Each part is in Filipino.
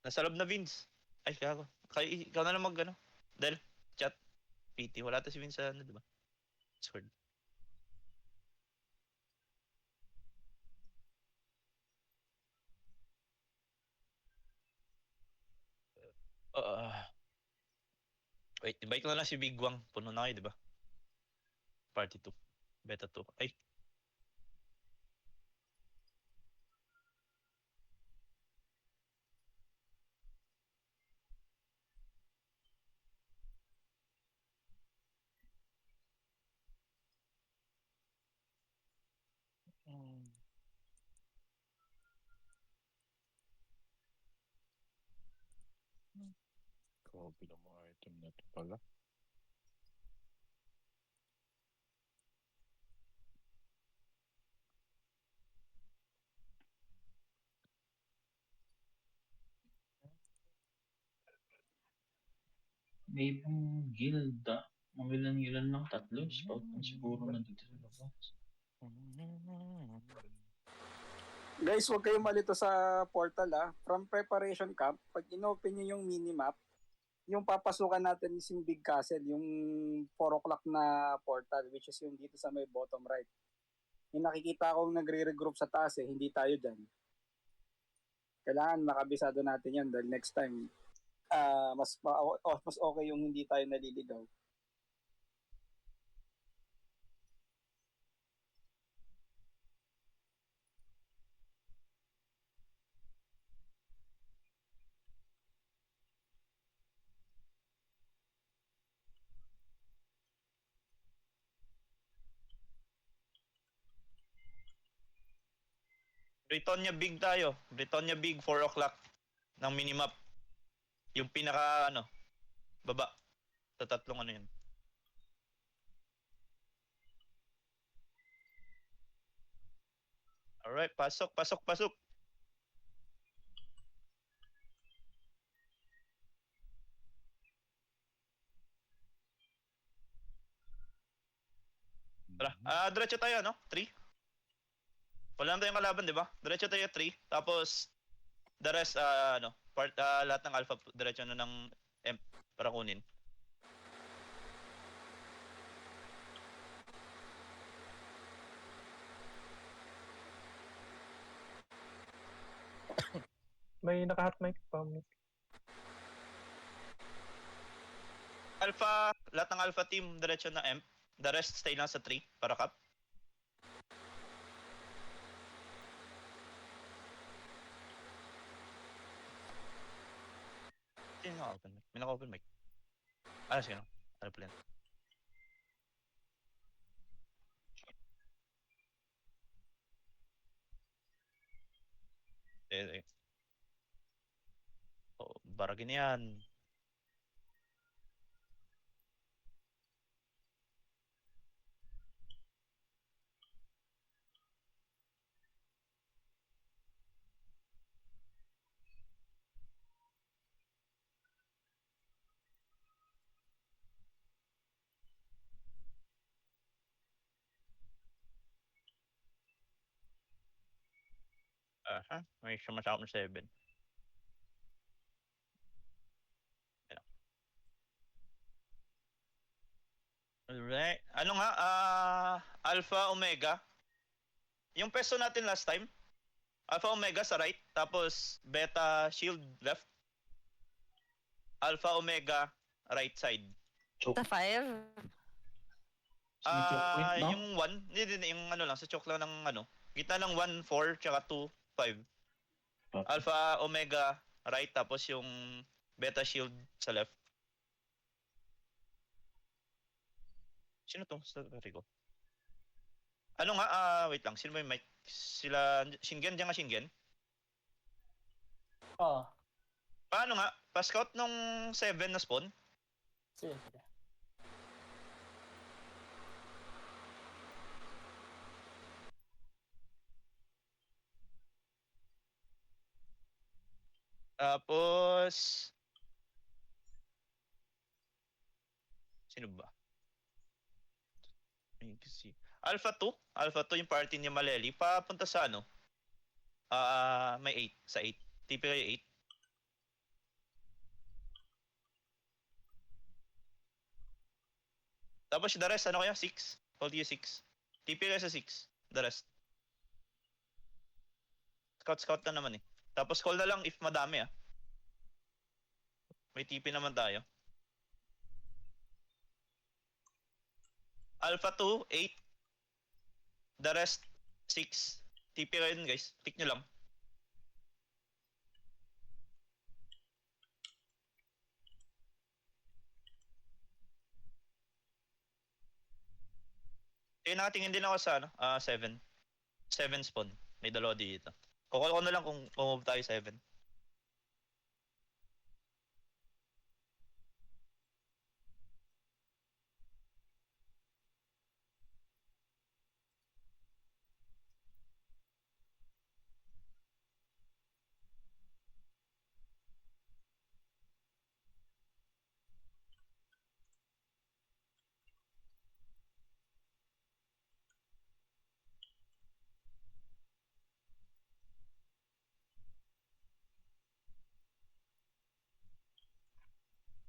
Nasa loob na Vince. Ay, kaya ako. Kaya ikaw na lang mag ano. Del, chat. PT. Wala ta si Vince sa ano, di ba? Discord. Wait, invite ko na lang si Big Wang. Puno na kayo, di ba? Party 2. Beta 2. Ay, Grabe ng mga item na ito pala. May ibang guild Mga ilan lang, 3. Scout lang siguro nandito sa labas. Guys, huwag kayong malito sa portal From preparation camp, pag inopen nyo yung minimap, yung papasukan natin is yung Big Castle, yung 4 o'clock na portal, which is yung dito sa may bottom right. Yung nakikita akong nagre-regroup sa taas hindi tayo dyan. Kailangan makabisado natin yan dahil next time, mas okay yung hindi tayo naliligaw. Britonia Big tayo. Britonia Big, 4 o'clock ng minimap. Yung pinaka, ano, baba. Sa tatlong ano yun. Alright, pasok, pasok, pasok. Tara, diretso tayo, no? 3. Wala na tayong kalaban, di ba? Diretso tayo 3. Tapos, the rest, lahat ng alpha, diretso na ng M para kunin. May naka-hot mic pa. Alpha, lahat ng alpha team, diretso na M. The rest, stay lang sa 3 para cap. Sino naka-open mic? May naka-open mic. Sige no. Ano pala yan? Baragin yan. May sumasama 7. Alright. Ano nga? Alpha, Omega. Yung peso natin last time. Alpha, Omega sa right. Tapos, Beta, Shield left. Alpha, Omega, right side. Choke. Sa 5? Yung 1. Hindi, yung ano lang. Sa choke lang ng ano. Gitna ng 1, 4, tsaka 2, 5. Alpha, Omega, right. Tapos yung Beta, Shield sa left. Sino to? Sa Rico. Ano nga? Wait lang. Sino ba yung mic? Sila, Shingen? Diyan nga Shingen? Oo. Paano nga? Pa-scout nung 7 na spawn? Sige. Tapos... Sino ba? Alpha 2? Alpha 2 yung party ni Maleli. Papunta sa ano? May 8. Sa 8. TPK 8. Tapos the rest, ano kayo? 6. Hold you 6. TP kayo sa 6. The rest. Scout na naman eh. Tapos call na lang if madami ah. May TP naman tayo. Alpha 2, 8. The rest, 6. TP kayo dun guys. Tick nyo lang. Nakatingin din ako sa 7. 7 spawn. May dalawa dito. Kukul ko na lang kung move tayo 7.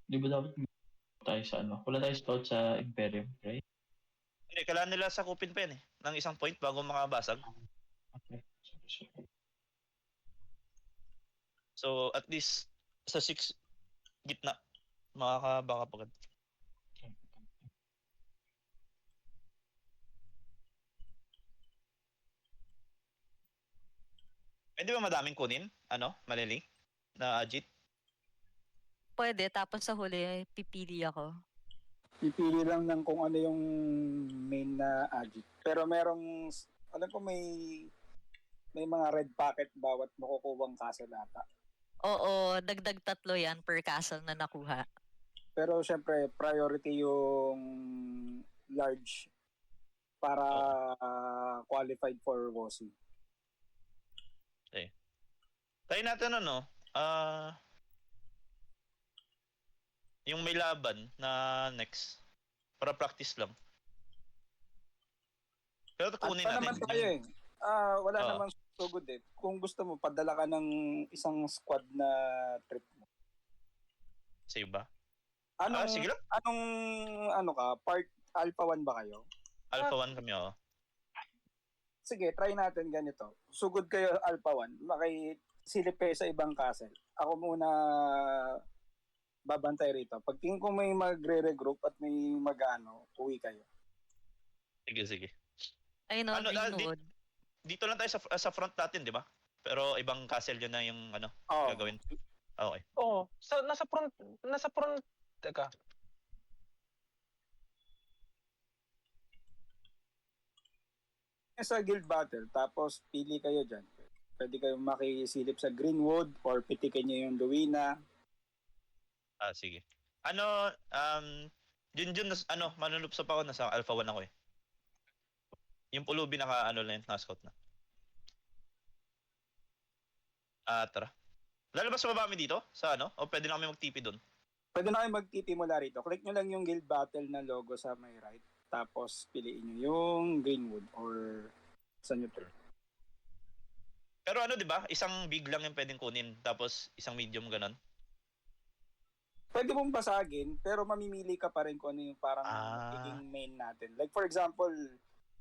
Di ba dapat tayo sa ano? Wala tayo scout sa Imperium, right? Hindi, kailangan nila sakupin pa yan eh. Ng isang point bago makabasag. Okay. Sorry. So, at least sa 6 gitna, makakabaka agad. Pwede ba madaming kunin? Malili? Na Ajit? Pwede, tapos sa huli, pipili ako. Pipili lang ng kung ano yung main na agit. Pero merong, alam ko may mga red packet bawat makukuwang castle ata. Oo, dagdag 3 yan per castle na nakuha. Pero syempre, priority yung large para qualified for WOSI. Tayo natin yung may laban na next. Para practice lang. Pero kunin At pa natin. naman tayo eh. Wala Oo. namang sugod eh. Kung gusto mo, padala ka ng isang squad na trip mo. Sa'yo ba? Anong, Sige lang. part Alpha 1 ba kayo? Alpha 1 kami ako. Sige, try natin ganito. Sugod kayo Alpha 1, makisilip kayo sa ibang castle. Ako muna babantay rito. Pag tingin ko may magre-regroup at may uwi kayo. Sige. Ayun o, Greenwood. Dito lang tayo sa front natin, di ba? Pero ibang castle yun na yung Oo. gagawin. Okay. Oo. Nasa front, teka. Sa guild battle, tapos pili kayo dyan. Pwede kayong makisilip sa Greenwood or pitikin nyo yung Luina. Sige. Manunupsop ako, nasa Alpha 1 ako eh. Yung pulubi naka-scout na. Tara. Lalabas pa ba kami dito? Sa O pwede na kami mag-TP doon? Pwede na kayo mag-TP mula rito. Click nyo lang yung guild battle na logo sa may right. Tapos piliin nyo yung Greenwood or sa neutral. Pero di ba? Isang big lang yung pwedeng kunin. Tapos isang medium ganon. Pwede mong basagin, pero mamimili ka pa rin kung ano yung parang magiging main natin. Like for example,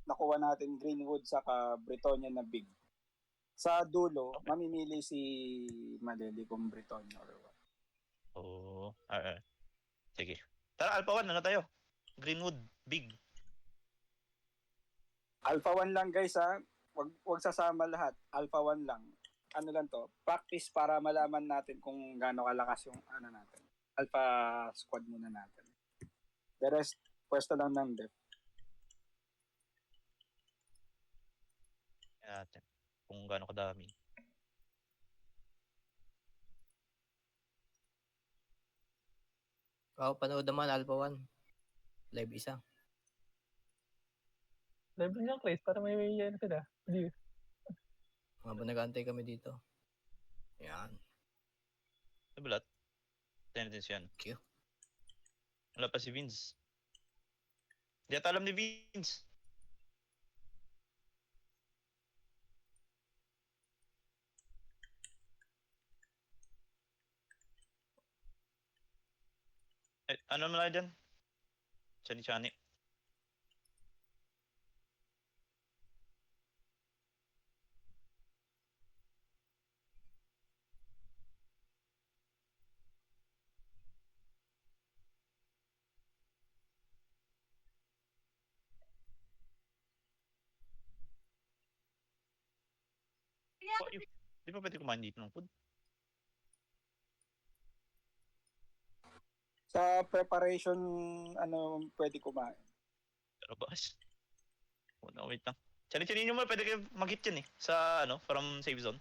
nakuha natin Greenwood saka Bretonia na big. Sa dulo, mamimili si Maleli kung Bretonia or what. Sige. Tara, Alpha 1, tayo? Greenwood, big. Alpha 1 lang guys ha. Wag sasama lahat. Alpha 1 lang. Ano lang to? Practice para malaman natin kung gaano kalakas yung natin. Alpha squad muna natin. The rest, pwesto lang ng def. Natin. Kung gaano kadami. Panood naman Alpha 1. Live isa. Live niya, Chris, para may sila. Hindi. Habang nag-aantay kami dito. Yan. Nabalat. Tendency yan. Q. Wala pa si Vince. Hindi ata alam ni Vince. Ano naman dyan? Chani. Oh, di ba pwede kumain dito ng food? Sa preparation, ano, pwede kumain. Pero boss. No, wait lang. Chani-chanin nyo muna, pwede kayo mag-hit yan eh. Sa ano, from save zone.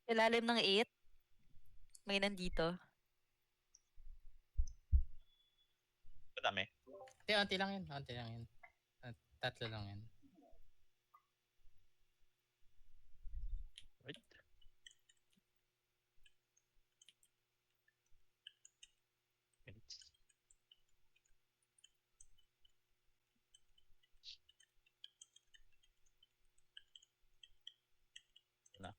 Ilalim ng 8. May nandito. Madami. Hindi, onti lang yun. Onti lang yun. Tatlo lang yun. Wait. Minutes. Na.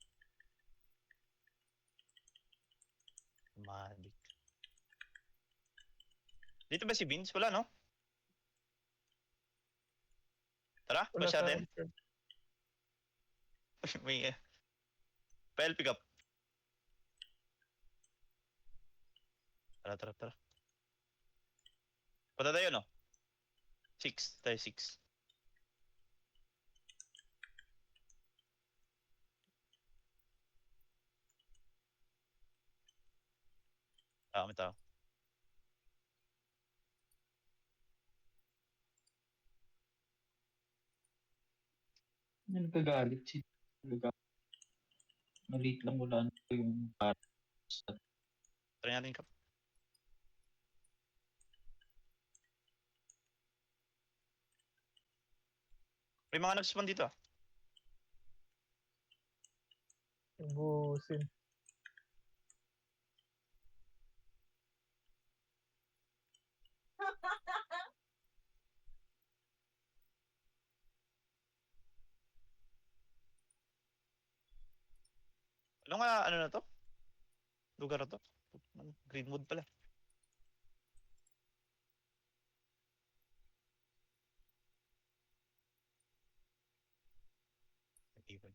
Madik. Dito ba si Vince? Wala, no? Tara, Wala push sa natin. return. May... Pile pick up. Tara. Punta tayo, no? 6. Tayo 6. May tao. Ano nagkagalit si Maliit lang wala na yung Try natin kap. May mga nag-spawn dito ah. Busin. Ano nga, ano na to? Lugar na to? Greenwood pala. Even.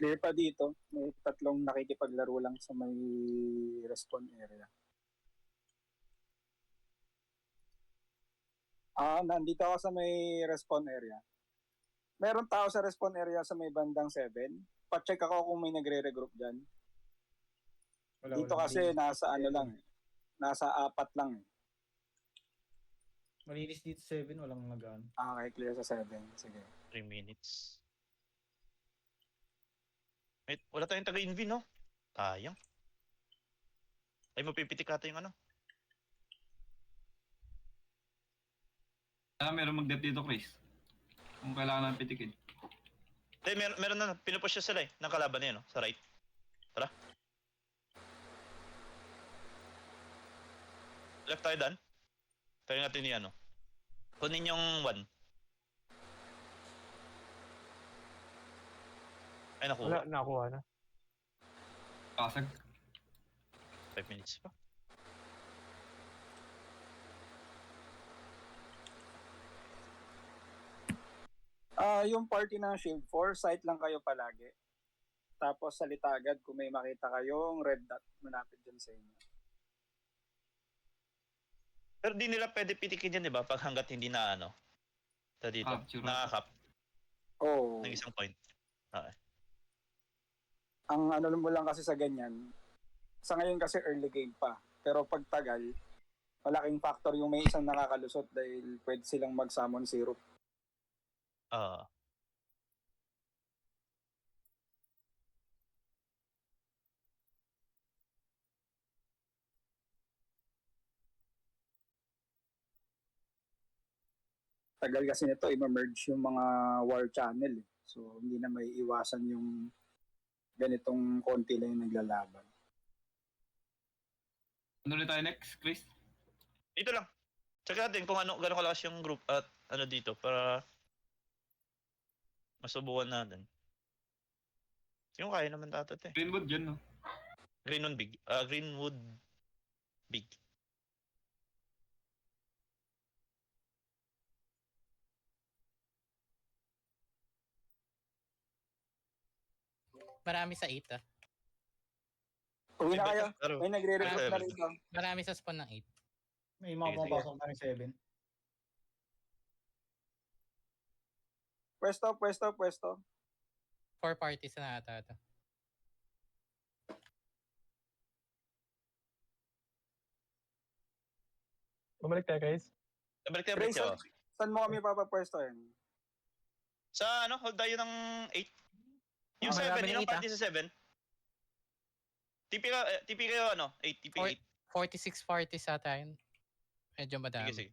Clear pa dito. May tatlong nakikipaglaro lang sa may respawn area. Nandito ako sa may respawn area. Meron tao sa respawn area sa may bandang 7. Pa-check ako kung may nagre-regroup dyan. Dito kasi nasa ano lang eh. Nasa 4 lang eh. Malinis dito 7, walang magaan. Okay, clear sa 7. Sige. 3 minutes. Wait, wala tayong taga-invi, no? Sayang. Ay, mapipitik ata yung ano. Meron mag-dep dito, Chris. Kung kailangan ng pitikin. Hindi, meron na. Pinupush siya sila eh. Ng kalaban niya, no? Sa right. Tara. Left tayo, Dan. Tayo natin yung ano. Kunin yung 1. Ay, nakuha. Wala, nakuha na. Kasag. 5 minutes pa. Yung party ng Shield 4, site lang kayo palagi. Tapos salita agad kung may makita kayong red dot malapit dyan sa inyo. Pero di nila pwede pitikin yan, di ba? Pag hanggat hindi na ano. Sa dito. Capture. Nakakap. Oh, Ng isang point. Okay. ang ano mo lang kasi sa ganyan, sa ngayon kasi early game pa. Pero pag tagal, malaking factor yung may isang nakakalusot dahil pwede silang mag-summon zero. Tagal kasi nito, i-merge yung mga war channel. Eh. So, hindi na may iwasan yung ganitong konti lang yung naglalaban. Ano ulit tayo next, Chris? Dito lang. Check natin kung ano, gano'ng kalakas yung group at ano dito para masubukan natin. Yung kaya naman dapat eh. Greenwood dyan, no? Greenwood big. Greenwood big. Marami sa 8 ah. Uwi na kayo. Pero, May nagre-recruit na Level. rito. Marami sa spawn ng 8. May mga Sige, pumapasok na rin 7. Pwesto. 4 parties na ata ito. Bumalik tayo, guys. balik tayo, Grace, balik tayo. saan mo kami papapwestohin? Sa ano, hold tayo ng 8. Yung Okay, 7, marami ng yung 8, party sa 7. TP kayo ano, 8, TP 8. 46 parties ata yun. Medyo madami. Sige.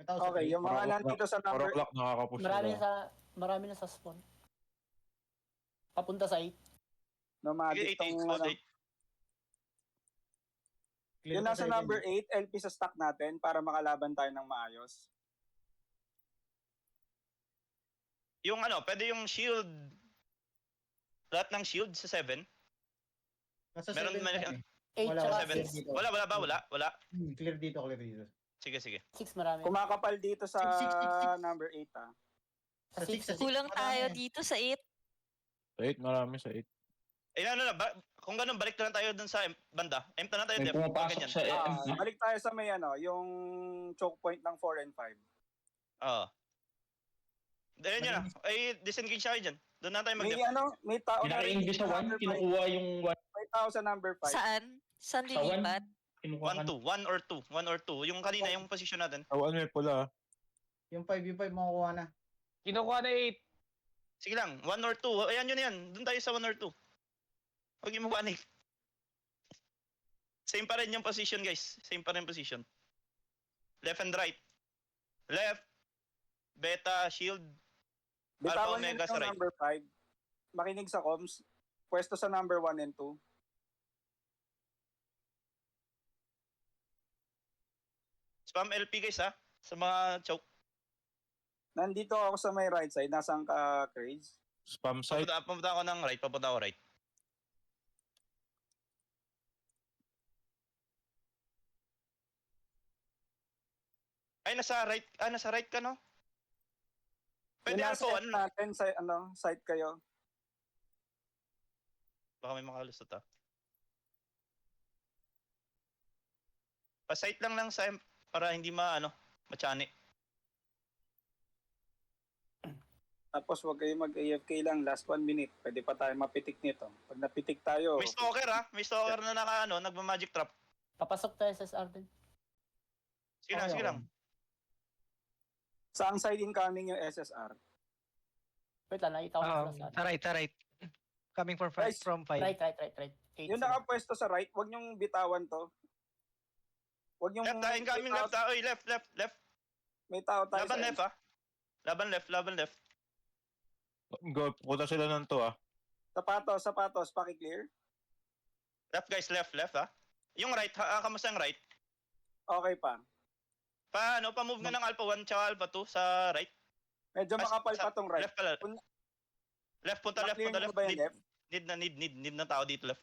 Okay, yung mga nandito sa 4 number o'clock nakakapush Marami na sa spawn. Papunta sa 8. nomadic Sige, 8, tong hold ano. 8. Yung nasa number 8, LP sa stock natin para makalaban tayo ng maayos. Yung ano, pwede yung shield. Lahat ng shield sa 7. Nasa Meron 7 man- kami. 8 Wala, tsaka Seven. 6. Wala. Clear dito. Sige. 6 marami. Kumakapal dito sa Six. number 8 ah. Sa Sa 6. six, Kulang marami. tayo dito sa 8. Sa 8, marami sa 8. Kung ganun, balik na lang tayo dun sa banda. M na lang tayo, May Def. pumapasok Ganyan. sa EM. no? Balik tayo sa may ano, yung choke point ng 4 and 5. Oo. Ayun yun Ay, disengage siya kayo dyan. Doon na tayo May mag-def. ano, may tao na rin Pinaka-English sa 1, number five. kinukuha yung 1. May tao sa number 5. Saan? Saan Sa 1, lilipat? kinukuha 1 or 2. Yung kanina, yung position natin. Awan may pula. Yung 5v5 makukuha na. Kinukuha na 8. Sige lang, 1 or 2. Ayan yun yan. Doon tayo sa 1 or 2. Huwag yung mapanik. Same pa rin yung position, guys. Same pa rin position. Left and right. Left. Beta, shield. Bitawan Alpha, niyo Omega sa yung right. number 5. Makinig sa comms. Pwesto sa number 1 and 2. Spam LP, guys, ha? Sa mga choke. Nandito ako sa may right side. Nasaan ka, Craze? Spam site. Papunta ako ng right. Papunta ako right. Ay, nasa right ka, no? Pwede Yung Alpha nasa 1. end natin sa ano, site kayo. Baka may makalusot, ha? Pa-site lang sa para hindi machani. Tapos huwag kayo mag-AFK lang. Last 1 minute. Pwede pa tayo mapitik nito. Pag napitik tayo, May stalker, ha? May stalker na nagma-magic trap. Papasok tayo sa SR din. Sige lang. saang side incoming yung SSR? Wait lang, nakita ko sa SR. Sa right. Coming from Guys, from 5. Right. 8 Yung nakapwesto sa right, huwag niyong bitawan to. Huwag niyong... Left, incoming left, ha? Oy, left. May tao tayo Laban sa left, ha? Laban left. Go, punta sila ng 2 ah. Sapatos, paki-clear. Left, guys, left, ha? Yung right, kamusta yung right? Okay pa. Pa-move nga ng Alpha 1 tsaka Alpha 2 sa right. Medyo makapal pa tong right. Left pala. Left, punta left. Clear niyo ba yung left? Need na tao dito left.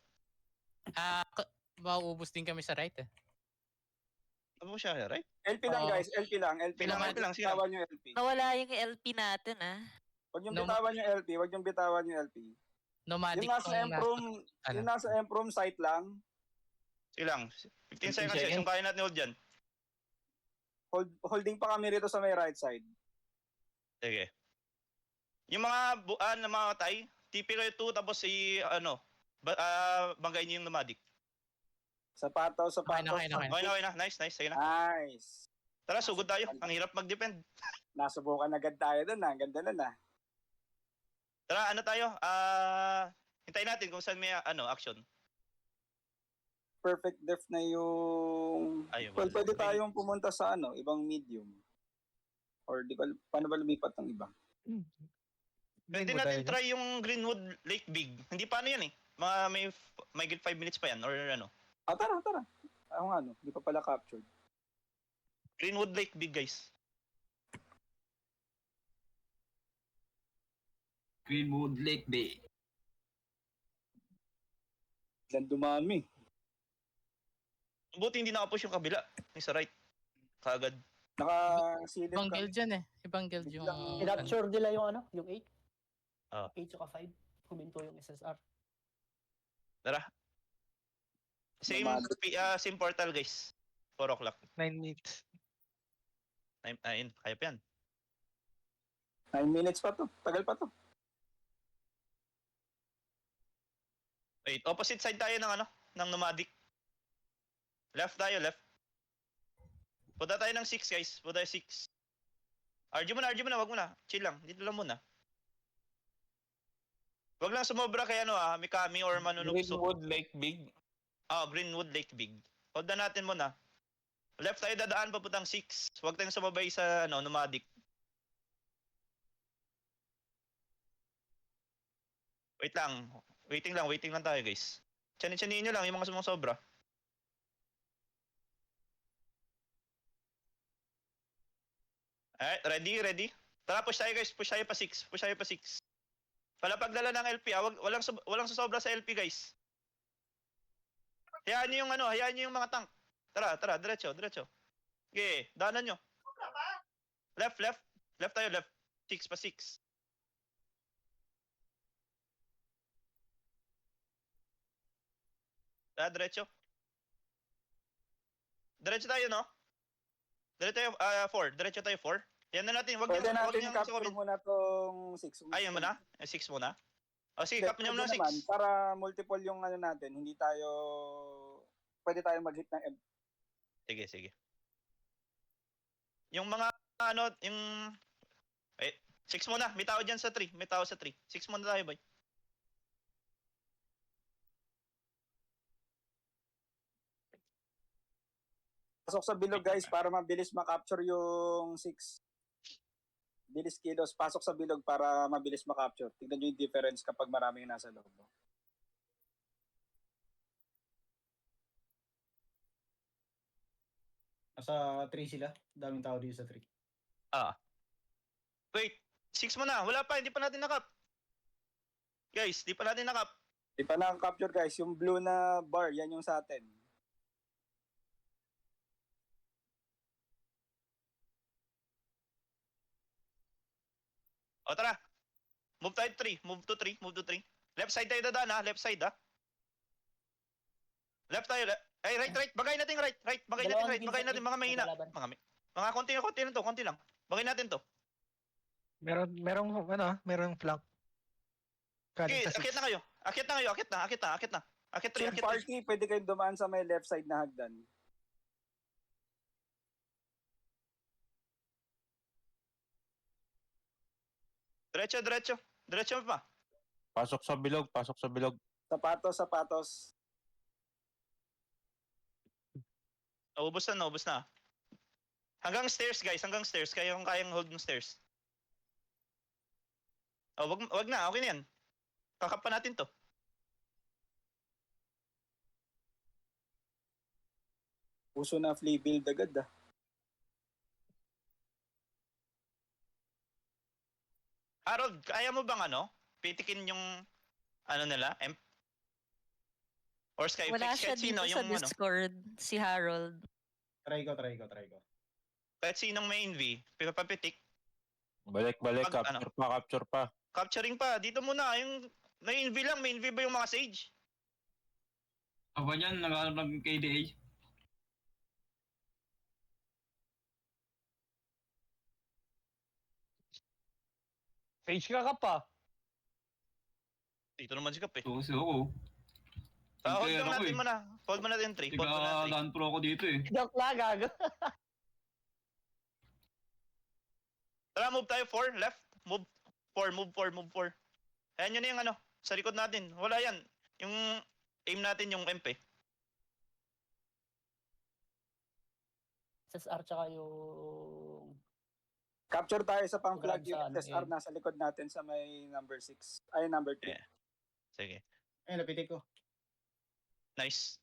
Mauubos din kami sa right eh. Ano siya, right? LP lang Oo. guys, LP lang. LP lang, Huwag sige. bitawan yung LP. Nawala yung LP natin, ah. Huwag yung No. bitawan yung LP, huwag yung bitawan yung LP. Nomadic Yung nasa yung nasa M-Prom site lang, Sige lang. 15 15 seconds, guys. seconds. Yung kaya natin hold dyan. holding pa kami rito sa may right side. Sige. Yung mga buan na mga tay, TP kayo 2 tapos banggain niyo yung nomadic. Sapatos. Okay na. Okay na. Nice. Sige na. Nice. Tara, sugod tayo. Ang hirap mag-defend. Nasubukan agad tayo dun ah. Ganda na na. Tara, tayo? Hintayin natin kung saan may action. Perfect def na yung... Ayun, Well, wala. pwede tayong pumunta sa ibang medium. Or paano ba lumipat ng iba? Pwede natin try yung Greenwood Lake Big. Hindi pa yan eh. May 5 minutes pa yan or ano. Tara. Ako nga hindi pa pala captured. Greenwood Lake Big, guys. Greenwood Lake Bay. Dan dumami. Buti hindi nakapush yung kabila. Yung sa right. Kagad. Nakasilip Ibang ka. guild yan eh. Ibang guild yung... Biglang- Kinapture nila yung ano, yung 8. Ah. 8 tsaka 5. Huminto yung SSR. Tara. Same, same portal guys. 4 o'clock. 9 minutes. Ayun, kaya pa yan. 9 minutes pa to. Tagal pa to. Wait, opposite side tayo ng ano? Ng nomadic. Left tayo, left. Punta tayo ng 6 guys. Punta tayo 6. RG mo na, wag mo na. Chill lang, dito lang muna. Wag lang sumobra kay ano Mikami or Manunukso. Greenwood Lake Big. Greenwood Lake Big. Hold na natin muna. Left tayo dadaan papuntang 6. Wag tayong sumabay sa nomadic. Wait lang. Waiting lang tayo guys. Tsanin nyo lang yung mga sumusobra. Alright, ready? Tara, push tayo guys. Push tayo pa 6. Palapagdala ng LP walang susobra sa LP guys. Hayaan nyo yung mga tank. Tara, diretso. Okay, daanan nyo. Left tayo, left. 6 pa 6. Diretso. Diretso tayo, no? Diretso tayo, 4. Diretso tayo, 4. Yan na natin. Wag Pwede nyo natin capture sumabit. muna tong 6. Ayun muna? 6 muna? O sige, cap nyo muna 6. Para multiple yung ano natin. Hindi tayo... Pwede tayo mag-hit ng M. Sige. Yung mga yung... 6 muna. May tao dyan sa 3. 6 muna tayo, boy. Pasok sa bilog guys para mabilis makapture yung 6. Bilis kilos. Pasok sa bilog para mabilis makapture. Tignan nyo yung difference kapag maraming nasa loob. Nasa 3 sila. Daming tao dito sa 3. Wait. 6 muna. Wala pa. Hindi pa natin nakap. Guys, di pa natin nakap. Di pa nakakapture guys. Yung blue na bar, yan yung sa atin. O tara. Move tayo 3. Move to 3. Left side tayo dadaan Left side Left tayo. Ay, right. Bagay natin right. Bagay natin mga mahina. Mga konti lang to. Konti lang. Bagay natin to. Merong flank. Okay, Kanin akit na kayo. Akit na. Akit 3. Team party, pwede kayong dumaan sa may left side na hagdan. Diretso pa. Pasok sa bilog. Sapatos. Ubus na. Hanggang stairs guys, kayang hold ng stairs. Wag na, okay na yan. Kakap pa natin to. Puso na flea build agad Harold, kaya mo bang pitikin yung nila? Or Skyflex? Wala siya Kahit dito sino sa yung Discord, si Harold. Try ko. Kahit sinong may envy, pipapitik. Balik. Capture pa. Capturing pa. Dito muna, yung may envy lang. May envy ba yung mga sage? Aba yan, naghanap ng KDA. Page ka pa. Dito naman si Kap eh. So, ako. Hold Player lang ako natin eh. muna. Hold mo natin 3. Hold mo Tiga natin 3. land pro ako dito eh. Joke lang, gago. Tara, move tayo 4. Left. Move 4. Ayan yun yung sa likod natin. Wala yan. Yung aim natin yung MP. SSR tsaka yung... Capture tayo sa pang-flag Grab sa yung SSR nasa likod natin sa may number 6. Ay, number 3. Yeah. Sige. Ayun, napitik ko. Nice.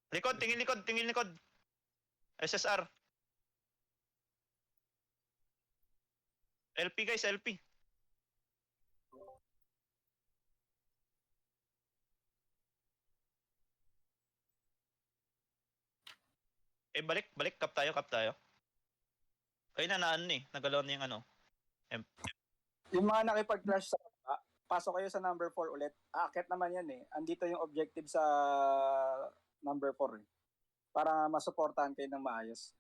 Tingin likod. SSR. LP guys, LP. Eh, balik. Cap tayo. Kayo na ano eh. Nagalaw na yung ano. Yung mga nakipag-crash sa baba, pasok kayo sa number 4 ulit. Aakit naman yan eh. Andito yung objective sa number 4 eh. Para masuportahan kayo ng maayos.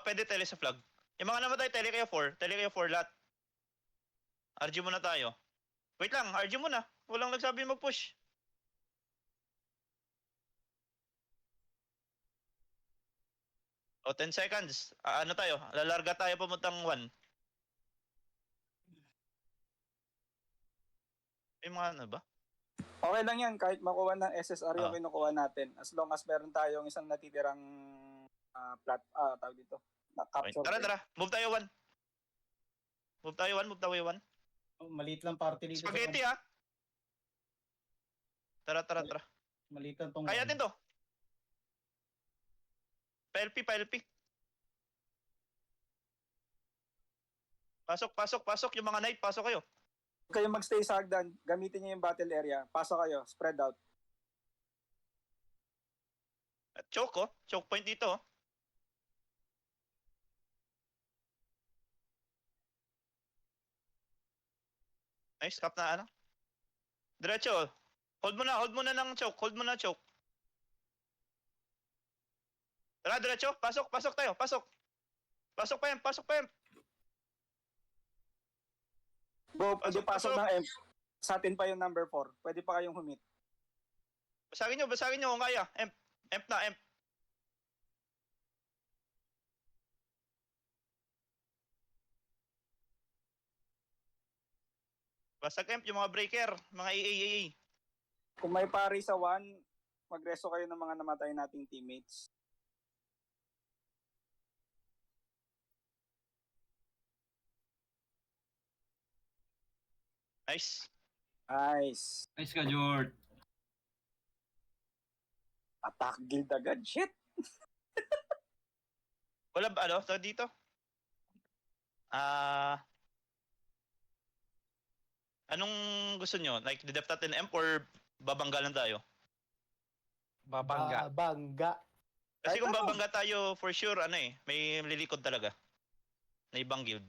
Pwede tele sa flag. Yung mga namatay, tele kayo 4 lahat. RG muna tayo. Wait lang, RG muna. Walang nagsabi mag-push. O, 10 seconds. Ano tayo? Lalarga tayo pamuntang 1. May mga ano ba? Okay lang yan, kahit makuha ng SSR yung Ah. kinukuha natin. As long as meron tayong isang natitirang tawag dito, na Okay. capture. Tara. Move tayo 1. Move tayo 1. Oh, maliit lang party dito. Spaghetti ha. Tara. Maliit lang tong... Kaya din to. PLP. Pasok. Yung mga knight, pasok kayo. Huwag kayong magstay sa hagdan. Gamitin niyo yung battle area. Pasok kayo. Spread out. At choke oh. Choke point dito oh. Nice, cap na ano. Diretso. Hold mo na ng choke. Tara, diretso. Pasok tayo. Pasok pa yan. Go, pwede Pasok. pasok ng M. Sa atin pa yung number 4. Pwede pa kayong humit. Basagin nyo kung kaya. Emp na. Basag emp yung mga breaker, mga AAA. Kung may pari sa 1, magreso kayo ng mga namatay nating teammates. Nice. Nice. Nice ka, Jord. Attack guild agad. Shit. Wala ba ano? So dito? Anong gusto nyo? Like, didep natin emp or babangga lang tayo? Babangga. Bangga. Kasi Kahit kung ano. babangga tayo, for sure, may lilikod talaga. Na ibang guild.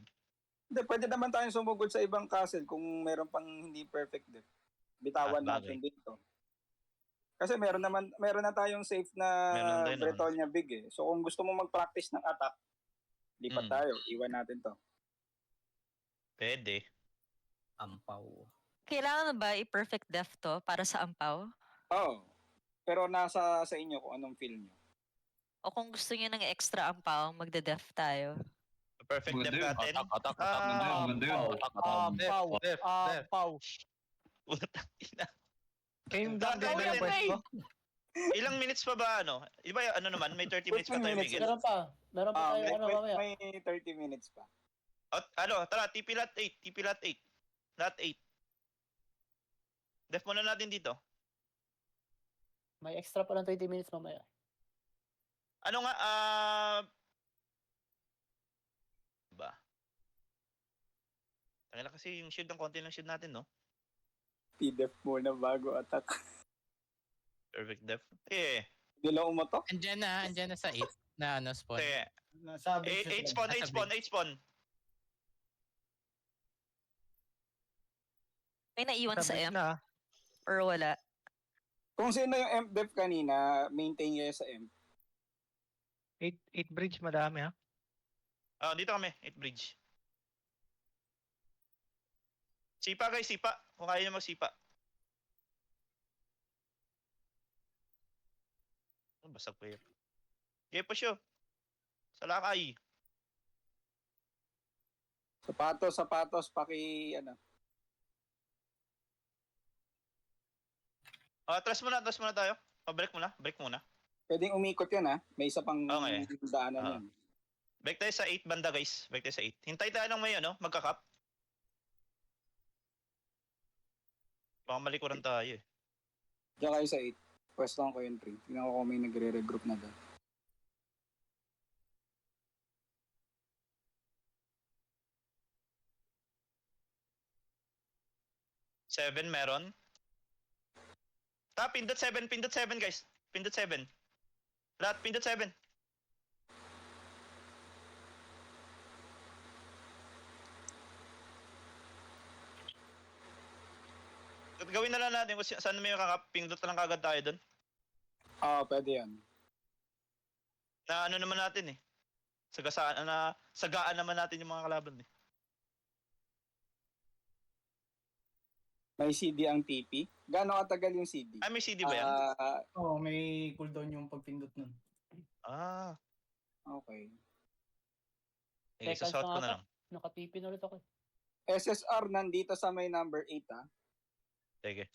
Hindi, pwede naman tayong sumugod sa ibang castle kung meron pang hindi perfect def. Bitawan Bagay. natin dito. Kasi meron na tayong safe na Meron tayo naman. Bretonia Big eh. So kung gusto mo mag-practice ng attack, lipat tayo. Iwan natin to. Pwede. Ampaw. Kailangan na ba i-perfect def to para sa ampaw? Oo. Pero nasa sa inyo kung anong feel nyo. O kung gusto niyo ng extra ampaw, magde-def tayo. Perfect def Maganda yun. natin. Atak. Maganda yun. Ampaw. Def. Ampaw. Putang ina. Kayong Gagawin danggal na natin, yung pwesto. Ilang minutes pa ba Iba may 30 minutes pa 15 tayo, minutes. Miguel. Meron pa tayo mamaya. May 30 minutes pa. Tara, TP lot 8. Lot 8. Def muna natin dito. May extra pa ng 20 minutes mamaya. Ano nga, ba? Tangina kasi yung shield ng konti ng shield natin, no? P-def muna bago attack. Perfect def. Eh, Hindi lang umatok. Andyan na sa 8 na spawn. kasi Nasabi 8 spawn. May naiwan sa Sabit M na. or wala? Kung sino yung M def kanina, maintain kayo sa M. 8 bridge madami ha. Dito kami, 8 bridge. Sipa guys, sipa. Kung kaya nyo magsipa. Basag pa yun. Okay, push yun. Salakay. Sapatos, ano. Atras muna tayo. Break muna. Pwedeng umikot yun ha. May isa pang Okay. daanan yun. Break tayo sa 8 banda guys. Hintay tayo ng may magka-cap. Baka malikuran tayo eh. Diyan kayo sa 8. Pwesto ko yung 3. Tingnan ko kung may nagre-regroup na doon. 7 meron. Pindot 7 guys. Pindot 7. Lahat, pindot 7. Gawin na lang natin kung saan may makakap. Pindot na lang kagad tayo doon. Pwede yan. Na ano naman natin eh. Sagaan naman natin yung mga kalaban eh. May CD ang TP. Gaano katagal yung CD? Ay, may CD ba yan? Oo, may cooldown yung pagpindot nun. Okay. Sige, Teka, sasouth ko saka- na lang. Naka-TP na ulit ako. SSR nandito sa may number 8 Sige.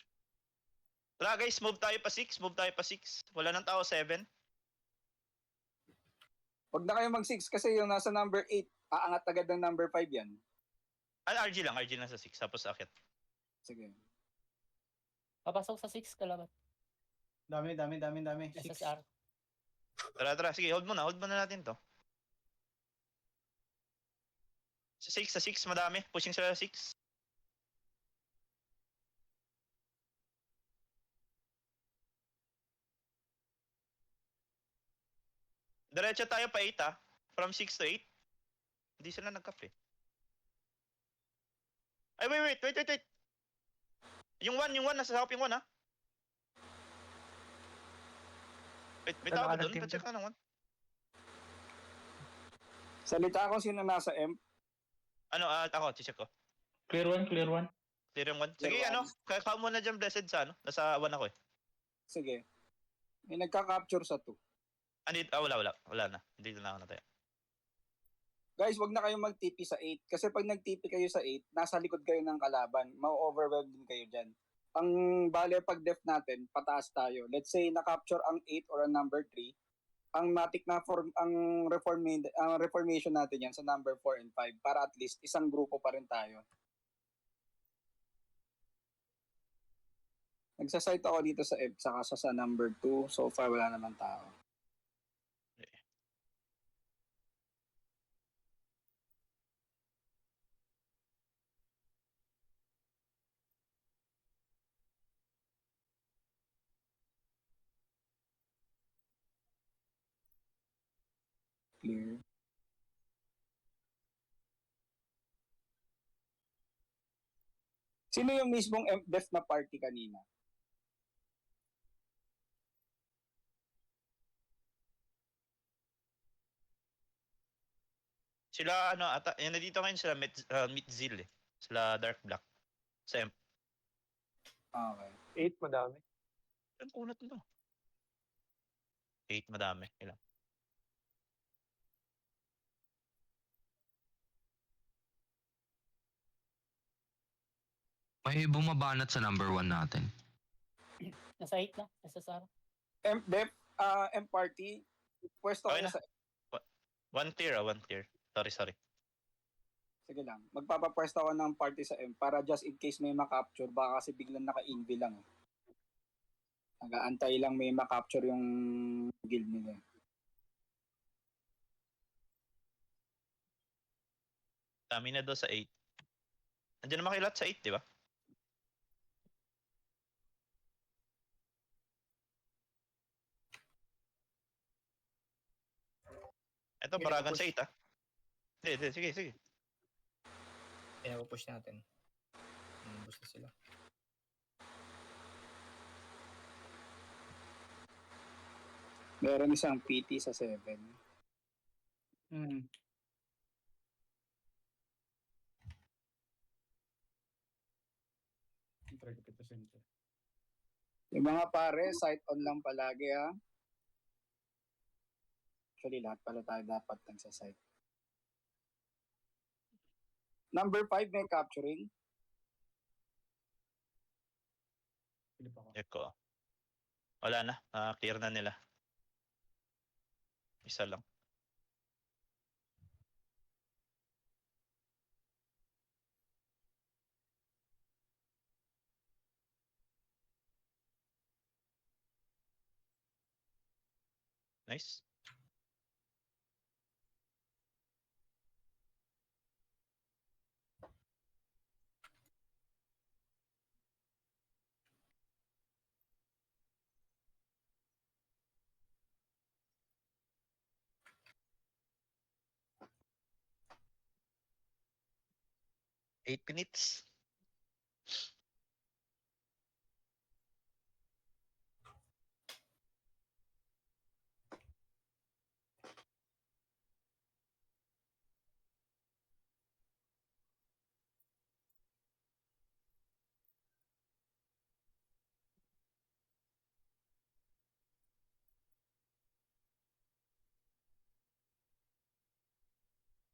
Tara guys, move tayo pa 6. Wala nang tao, 7. Huwag na kayo mag-6 kasi yung nasa number 8, aangat agad ng number 5 yan. RG lang sa 6. Tapos akit. Sige. Papasok sa 6 kalaban. Dami. Six. SSR. Tara. Sige, hold muna natin to. Sa 6, madami. Pushing sila sa 6. Diretso tayo pa 8 From 6 to 8. Hindi sila nagkap eh. Ay, wait. Yung 1, nasa sakop yung 1 May tao ba Ano, doon? team Pa-check ka ng 1. Salita ako sino nasa M. Ako, check ko. Clear one. Clear yung 1. Sige, Clear one. kaya mo na dyan, blessed sa nasa 1 ako eh. Sige. May nagka-capture sa 2. Wala na. Dito na ako na tayo. Guys, wag na kayong mag-TP sa 8. Kasi pag nag-TP kayo sa 8, nasa likod kayo ng kalaban. Ma-overwhelm din kayo dyan. Ang bale pag def natin, pataas tayo. Let's say na-capture ang 8 or ang number 3. Ang matic na reformation natin yan sa number 4 and 5 para at least isang grupo pa rin tayo. Nagsasite ako dito sa F saka sa number 2. So far wala naman tao. Clear. Sino yung mismong def na party kanina? Sila, nandito ngayon sila, Mitzil eh. Sila Dark Black. Sa M. Okay. 8 madami. Ang kunat mo. 8 madami. Ilan? May bumabanat sa number 1 natin. Nasa 8 na. SSR. Def, M party. Pwesto Okay kayo na. sa 1 tier. Sorry. Sige lang. Magpapapwesto ako ng party sa M para just in case may makapture. Baka kasi biglang naka-invi lang. Nag-aantay lang may makapture yung guild nila. Dami na daw sa 8. Nandiyan naman kayo lahat sa 8, di ba? Ito, Sige, baragan push. sa 8 Hindi, sige. Push natin. Boost na sila. Meron isang PT sa 7. Yung mga pare, site on lang palagi ha. Actually, lahat pala tayo dapat nagsasite. Number 5 may capturing. Check ko. Wala na. Clear na nila. Isa lang. Nice. 8 minutes.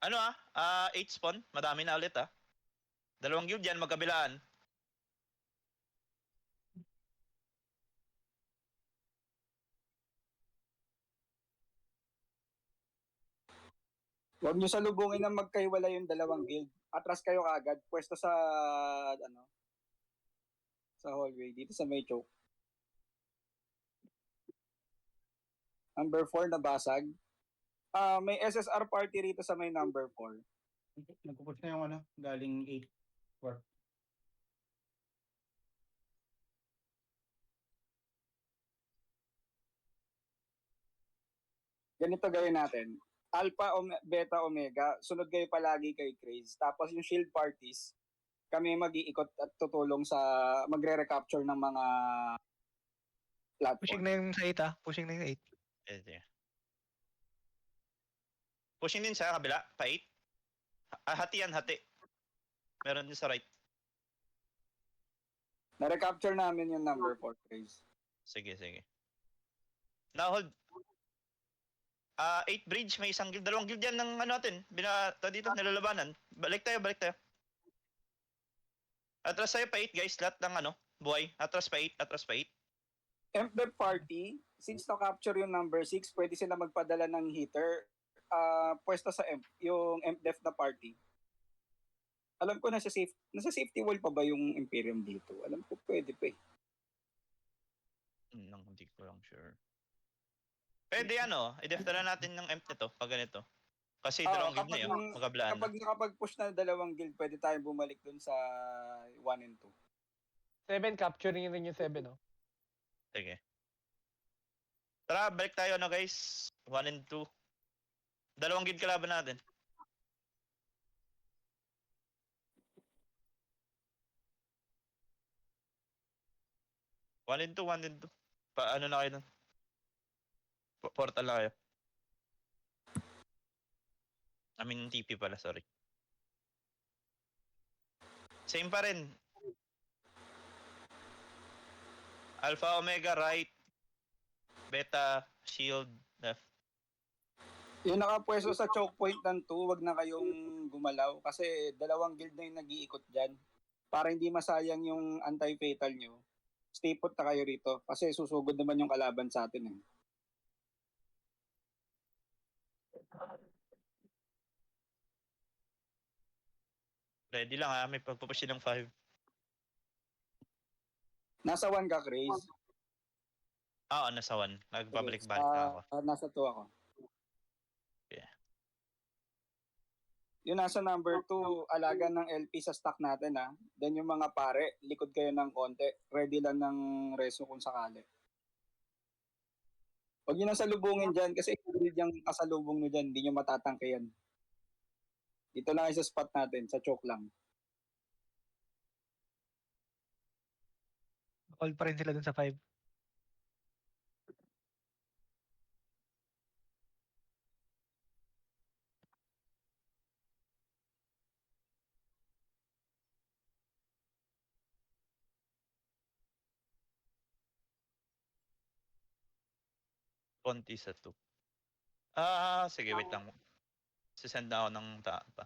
Ano 8 spawn. Madami na ulit Dalawang guild yan, magkabilaan. Huwag nyo salubungin na magkaiwala yung dalawang guild. Atras kayo kaagad. Pwesto sa, sa hallway. Dito sa may choke. Number 4 nabasag. May SSR party rito sa may number 4. Nagpupush na yung galing 8. Work. Ganito gawin natin. Alpha, Beta, Omega, sunod kayo palagi kay Craze. Tapos yung shield parties, kami mag-iikot at tutulong sa magre-recapture ng mga Pushing platform. na yung sa 8 Pushing na yung 8. Pushing din sa kabila, pa 8. Hati yan, hati. Meron din sa right. Na-recapture namin yung number 4, Craze. Sige. Now hold. 8 bridge, may isang guild. Dalawang guild yan ng natin. Dito, nilalabanan. Balik tayo. Atras tayo pa 8 guys, lahat ng buhay. Atras pa 8. MDEF party, since na-capture yung number 6, pwede sila magpadala ng heater. Pwesto sa yung MDEF na party. Alam ko nasa safety wall pa ba yung Imperium dito? Alam ko pwede pa eh. Hindi ko lang sure. Pwede i-def na natin ng empty to pag ganito. Kasi dalawang guild na yun, magkabilaan na. Kapag nakapag-push na dalawang guild, pwede tayong bumalik dun sa 1 and 2. 7, capturing rin yung 7, no? Sige. Tara, balik tayo guys. 1 and 2. Dalawang guild kalaban natin. One and two. Paano na kayo nun? Portal na kayo. TP pala, sorry. Same pa rin. Alpha, Omega, right. Beta, shield, left. Yung nakapwesto sa choke point ng 2, wag na kayong gumalaw kasi dalawang guild na yung nag-iikot dyan. Para hindi masayang yung anti-fatal nyo, stay put na kayo rito kasi susugod naman yung kalaban sa atin eh. Ready lang may pagpupush ng 5. Nasa 1 ka, Craze? Oo, nasa 1. Nagbabalik-balik na ako. Nasa 2 ako. Yeah. Yung nasa number 2, alaga ng LP sa stock natin Then yung mga pare, likod kayo ng konti. Ready lang ng reso kung sakali. Huwag nyo nang salubungin dyan kasi yung kasalubong nyo dyan, hindi nyo matatangke yan. Dito lang sa spot natin, sa choke lang. All pa rin sila dun sa 5. Konti sa 2. Sige, wait lang. Sisend na ako ng pa.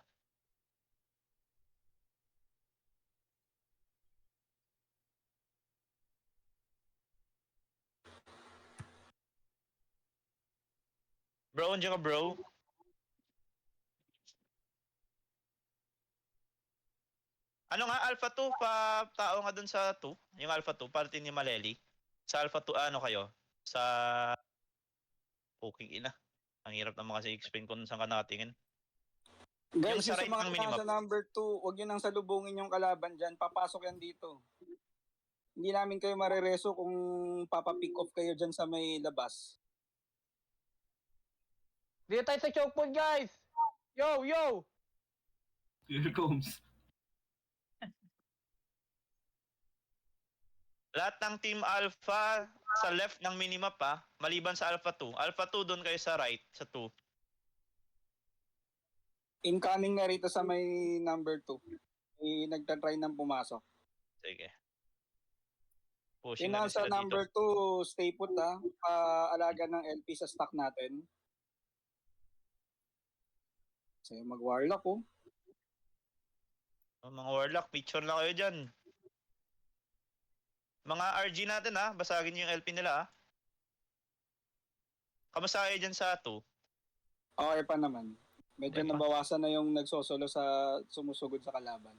Bro, andiyan ka bro? Ano nga, Alpha 2, tao nga dun sa 2, yung Alpha 2, party ni Maleli. Sa Alpha 2, kayo? Sa... Puking ina. Ang hirap naman kasi explain kung saan ka nakatingin. Guys, Yung sa yung right sa mga ng minimap. nasa number 2, huwag nyo nang salubungin yung kalaban dyan. Papasok yan dito. Hindi namin kayo marereso kung papapick off kayo dyan sa may labas. Dito tayo sa choke point, guys! Yo! Here comes. Lahat ng Team Alpha sa left ng minimap pa, maliban sa Alpha 2. Alpha 2 doon kayo sa right, sa 2. Incoming na rito sa may number 2. Nagtatry ng pumasok. Sige. Pushing Yung na rin nasa sila dito. number 2, stay put ha. Alaga ng LP sa stock natin. So mag-warlock oh. Mga Warlock, picture lang kayo dyan. Mga RG natin ha, basagin niyo yung LP nila ha. Kamusta kayo dyan sa 2? Okay pa naman. Medyo Okay pa. nabawasan na yung nagsosolo sa sumusugod sa kalaban.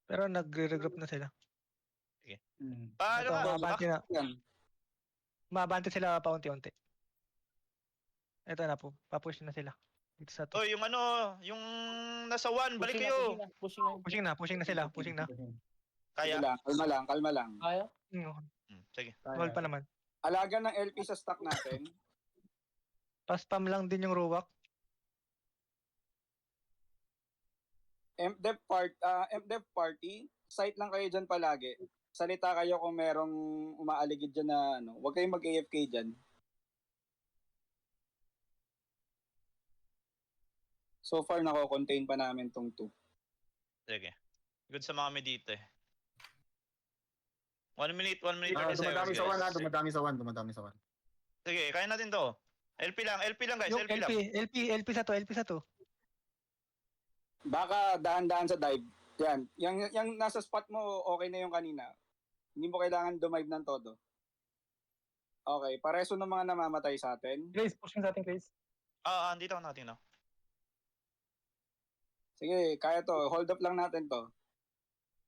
Pero nagre-regroup na sila. Paano Ito, nga? mababante na. Yan. Mababante sila paunti-unti. Ito na po. Papush na sila. Dito sa Oh, 2. yung ano, yung nasa 1, balik kayo. Pushing na sila. Pushing na. Kaya? Kalma lang. Kaya? Sige. Wall pa naman. Alaga ng LP sa stock natin. Pa-spam lang din yung Ruwak. MDev party, site lang kayo dyan palagi. Salita kayo kung merong umaaligid dyan na ano. Huwag kayong mag-AFK dyan. So far, nako-contain pa namin tong 2. Sige. Good sa mga dito eh. 1 minute, 1 minute. 30 Dumadami seconds, sa 1 guys. dumadami sa 1. Sige, kaya natin to. LP lang guys, Yung LP lang. LP sa 2. Baka dahan-dahan sa dive. Yan. Yung nasa spot mo, okay na yung kanina. Hindi mo kailangan dumive ng todo. Okay. Pareso ng mga namamatay sa atin. Grace, pushing sa atin, Grace. Andito ako natin no. Sige, kaya to. Hold up lang natin to.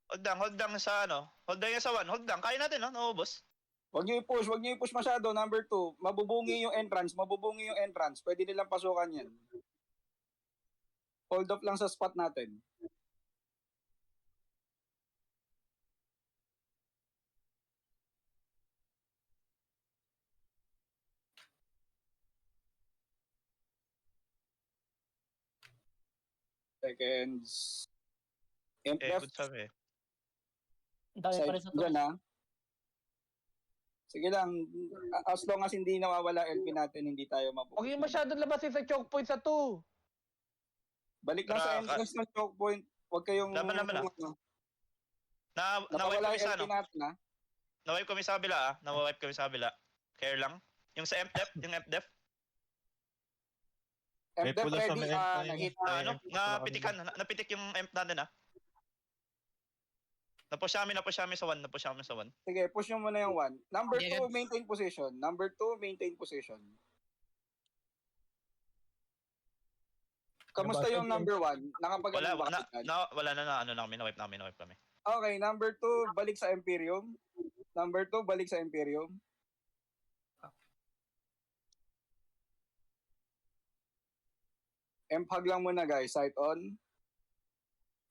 Hold lang sa ano. Hold lang yan sa 1. Hold lang. Kaya natin no, naubos. Huwag niyo i-push masyado. Number 2, mabubungi yung entrance. Pwede nilang pasukan yan. Hold up lang sa spot natin. Seconds. Okay, good sabi eh. Dami pa rin sa Dyan ha. Sige lang, as long as hindi nawawala LP natin, hindi tayo mapupunta. Huwag yung masyadong labasin sa choke point sa 2. Balik lang sa entrance ng choke point. Huwag kayong... Laban na. Na-wipe Nawawala kami yung sa LP ano. natin ha. Na-wipe kami sa kabila Na-wipe kami sa kabila. Care lang. Yung sa MDef, yung MDef. May MDef pula sa ready, may MP na nahit. Ano, napitik yung MD natin Napush namin sa 1, Sige, push nyo muna yung 1. Number Okay, 2, maintain position. Kamusta yung number 1? Nakapag-ano ba? Wala na na-wipe kami. Okay, number 2, balik sa Imperium. Empag lang muna guys, sight on.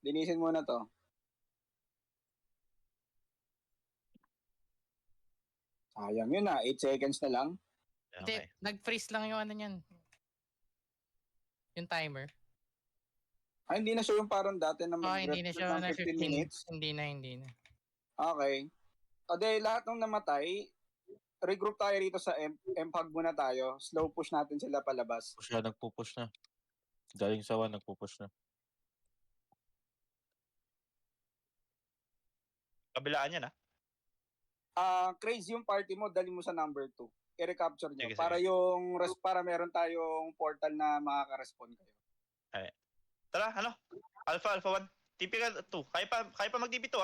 Linisin muna to. Sayang yun 8 seconds na lang. Hindi, Okay. nag-freeze lang yung ano niyan. Yung timer. Hindi na siya yung parang dati na Hindi na siya ng na 15 minutes. Hindi na. Okay. O de, lahat ng namatay, regroup tayo rito sa Empag muna tayo. Slow push natin sila palabas. Push na, nagpupush na. Galing sa 1, nagpupush na. Kabilaan yan Crazy yung party mo, dali mo sa number 2. I-recapture nyo. Sige, Para sige. para meron tayong portal na makaka-respond kayo. Tara, Alpha 1. Typical 2. Kaya pa mag-DP 2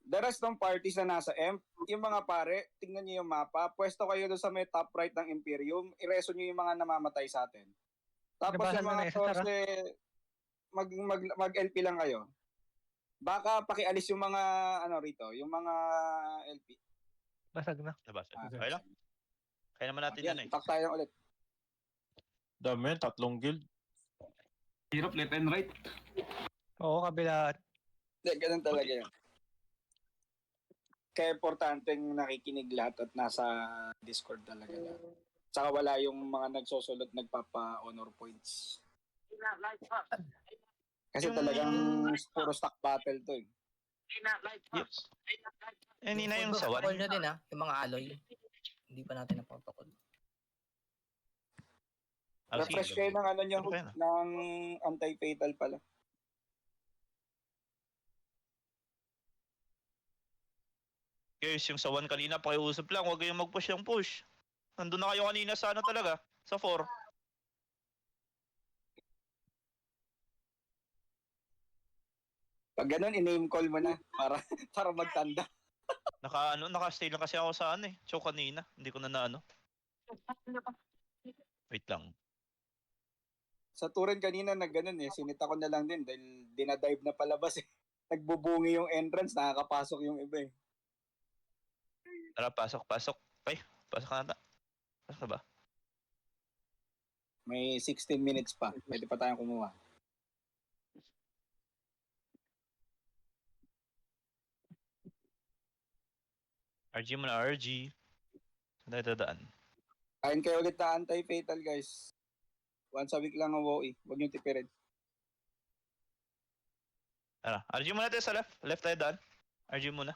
The rest ng parties na nasa Emp, yung mga pare, tingnan nyo yung mapa, pwesto kayo doon sa may top right ng Imperium, ireso nyo yung mga namamatay sa atin. Tapos Nabahan yung mo mga na isa, Tara. force, mag-LP lang kayo. Baka pakialis yung mga, rito, yung mga LP. Basag na. Diba? Okay lang. Kaya naman natin yan Attack tayo ulit. Dami, 3 guild. Hirap left and right. Oo, kabila. Ganun talaga yun. Kaya importanteng nakikinig lahat at nasa Discord talaga na. Tsaka wala yung mga nagsosulot nagpapa-honor points. Kasi talagang puro stock battle to eh. Hindi na yung food, sawan. call nyo din yung mga alloy. Hindi pa natin napapakol. Ah, sige, Refresh kayo ng ano nyo, Ano pa yan, ng anti-fatal pala. Guys, yung sawan kanina, pakiusap lang. Huwag kayong mag-push yung push. Nandun na kayo kanina sa ano talaga? Sa 4. Pag ganun, i-name call mo na para para magtanda. Naka-stay lang kasi ako sa ano eh. Choke kanina. Hindi ko na ano. Wait lang. Sa turin kanina nagganon eh, sinita ko na lang din dahil dinadive na palabas eh. Nagbubungi yung entrance, nakakapasok yung iba eh. Tara, pasok. Ay, pasok ka na. Pasok ka ba? May 16 minutes pa, pwede pa tayong kumuha. RG mo na, RG. Saan tayo dadaan? Kain kayo ulit na anti-fatal guys. Once a week lang ang WoE, huwag nyo tipirin. Tara, RG muna tayo sa left. Left tayo daan. RG muna.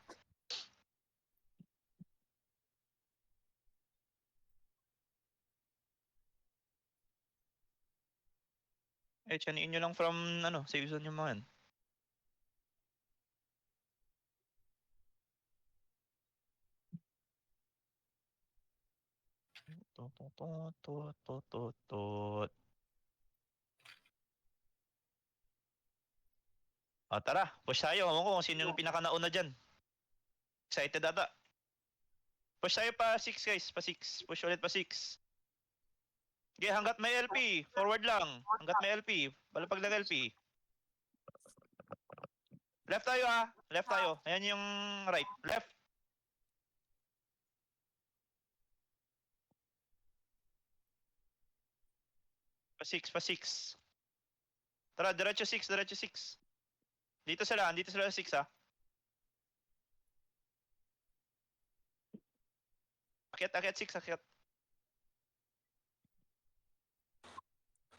Chaniin nyo lang from, save zone yung mga yan. Tot. Tara, push tayo. Ewan ko kung sino yung pinaka-nauna dyan. Excited ata. Push tayo pa 6 guys, pa 6. Push ulit pa 6. Okay, hanggat may LP, forward lang. Hanggat may LP, balapag lang LP. Left tayo left tayo. Ayan yung right. Left. Pa 6. Tara, diretso 6. Dito sila 6 Akyat 6.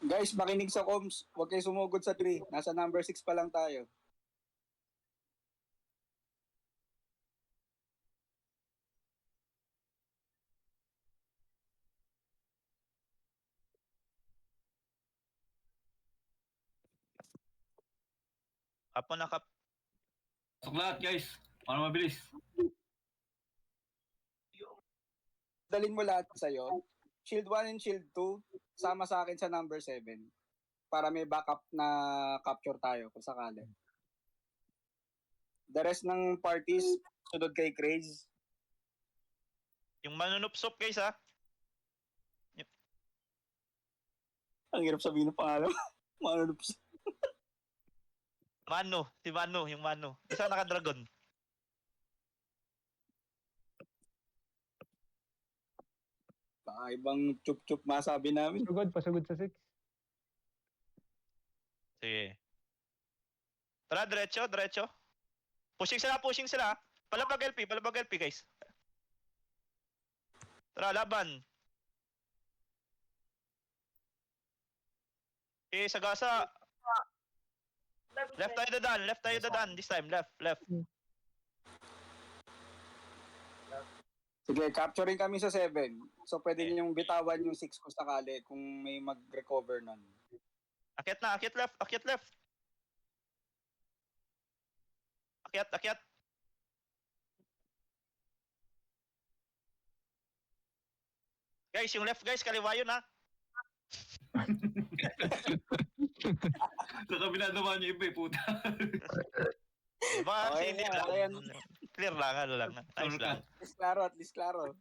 Guys, makinig sa comms, huwag kayo sumugod sa 3. Nasa number 6 pa lang tayo. Kapo na kap. Pasok lahat guys. Para mabilis. Dalin mo lahat sa'yo. Shield 1 and Shield 2, sama sa akin sa number 7. Para may backup na capture tayo kung sakali. The rest ng parties, sunod kay Craze. Yung manunupsop guys Ang hirap sabihin ng pangalan. Manunupsop. Si Mano, yung Mano. Isa naka-dragon. Baka ibang chup-chup masabi namin. Pasugod sa 6. Sige. Tara, diretso. Pushing sila. Palapag LP guys. Tara, laban. Sagasa. Left tayo dadaan. This time, left. Sige, capturing kami sa 7. So pwede niyo yung bitawan yung 6 kung sakali kung may mag-recover nun. Akyat left. Akyat. Guys, yung left guys, kaliwa yun Sa kabila naman yung iba puta. Baka Okay, hindi okay yan. Clear lang, Nice lang. At least klaro.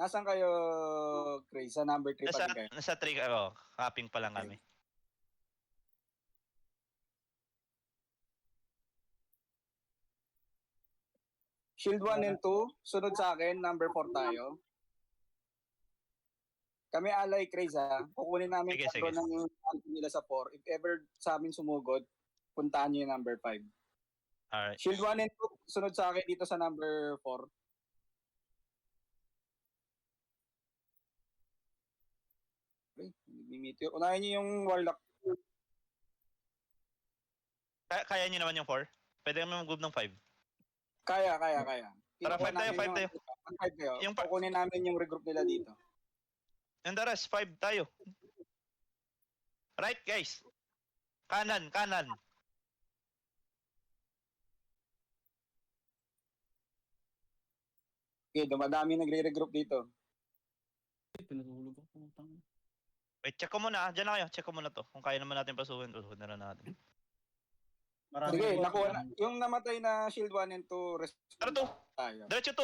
Nasaan kayo, Chris? Sa number 3 pa rin kayo? Nasa 3 capping pa lang kami. Shield 1 and 2, sunod sa akin, number 4 tayo. Kami alay, Chris kukunin namin Sige. ng nila sa 4. If ever sa amin sumugod, puntahan niyo yung number 5. Alright. Shield 1 and 2, sunod sa akin dito sa number 4. Okay, meteor. Unahin niyo yung warlock. Kaya nyo naman yung 4? Pwede kami mag-move ng 5. Kaya. Tara, Kinukuha 5 tayo, namin 5 yung- tayo. 5 kayo. Yung pa- Kukunin namin yung regroup nila dito. And the rest, 5 tayo. Right, guys. Kanan. Okay, dumadami nagre-regroup dito. Pinatulog ako. Putang. Wait, check ko muna. Diyan na kayo. Check ko muna to. Kung kaya naman natin pasukin na lang natin. Marami Sige, po. nakuha na. Yung namatay na shield 1 and 2, rest Tara, 2. tayo.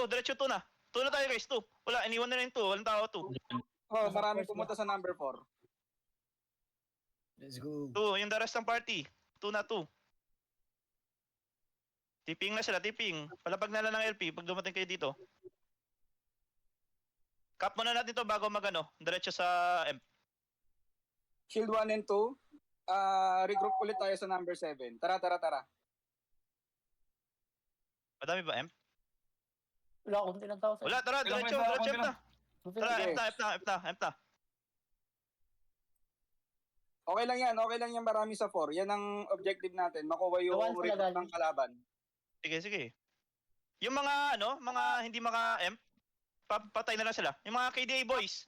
Diretso 2 na. 2 na tayo, guys. 2. Wala, iniwan na lang yung 2. Walang tao, 2. Oh, marami pumunta sa number 4. Let's go. 2, yung the rest ng party. 2 na 2. Tipping na sila, tipping. Palapag na lang ng LP pag dumating kayo dito. Cap muna natin to bago magano. Diretso sa M. Shield 1 and 2, regroup ulit tayo sa number 7. Tara. Madami ba M? Wala akong tinatawag sa... Wala, tara, diretso F na. Tara, Sige. F na. Okay lang yan, marami sa 4. Yan ang objective natin, makuha yung Gawan sila regroup galing. ng kalaban. Sige. Yung mga mga hindi maka M, patay na lang sila. Yung mga KDA boys.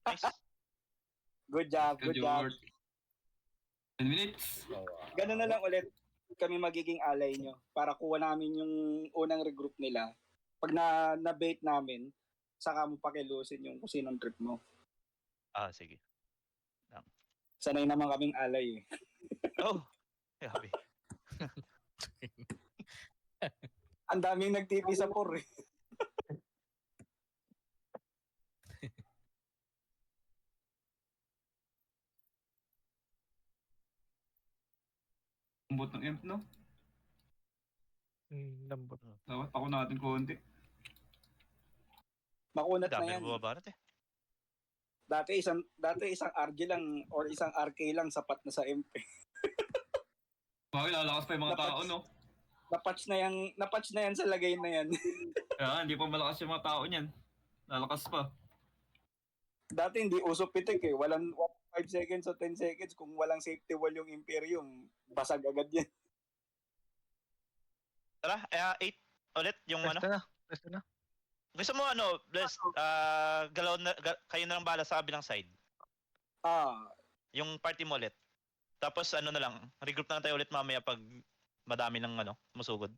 Nice. Good job. 10 minutes. Ganun na lang ulit kami magiging alay nyo para kuha namin yung unang regroup nila. Pag na-bait namin, saka mo pakilusin yung kung sinong trip mo. Sige. Sanay naman kaming alay eh. Oh. Grabe. Ang daming nag-TP sa 4 eh. Umbot ng imp, no? Lambot. Dapat ako natin konti. Makunat na Dami yan. na bumabanat eh. Dati isang RG lang or isang RK lang sapat na sa MP. Bakit lalakas pa yung mga tao, no? Napatch na yan sa lagay na yan. Kaya hindi pa malakas yung mga tao niyan. Lalakas pa. Dati hindi uso pitik eh. Walang 5 seconds o 10 seconds. Kung walang safety wall yung Imperium, basag agad yan. Tara, 8 ulit yung Resto na. Gusto mo bless, kayo na lang bala sa kabilang side. Yung party mo ulit. Tapos na lang, regroup na lang tayo ulit mamaya pag madami ng musugod.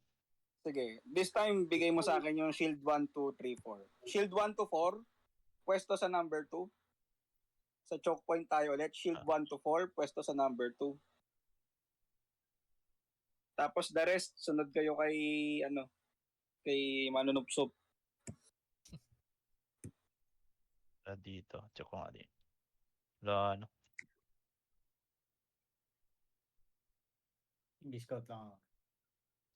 Sige. This time, bigay mo sa akin yung shield 1, 2, 3, 4. Shield 1 to 4, pwesto sa number 2. Sa choke point tayo ulit. Shield 1 to 4, pwesto sa number 2. Tapos the rest, sunod kayo kay Manunupsop. Dito, check ko nga din. Wala, Hindi scout lang ako.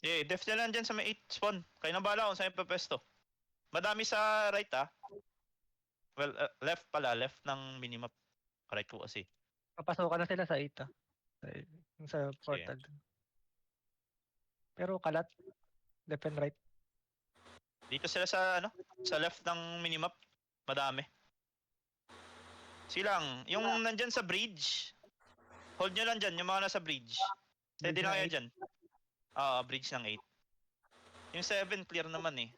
def na lang dyan sa may 8 spawn. Kayo na bala kung saan yung pepesto. Madami sa right Well, left ng minimap. Right ko kasi. Papasokan na sila sa 8 Yung sa portal. Pero kalat. Left and right. Dito sila sa sa left ng minimap. Madami. Silang, yung nandyan sa bridge. Hold nyo lang dyan, yung mga nasa bridge. Steady na kayo dyan. Bridge ng 8. Yung 7 clear naman eh.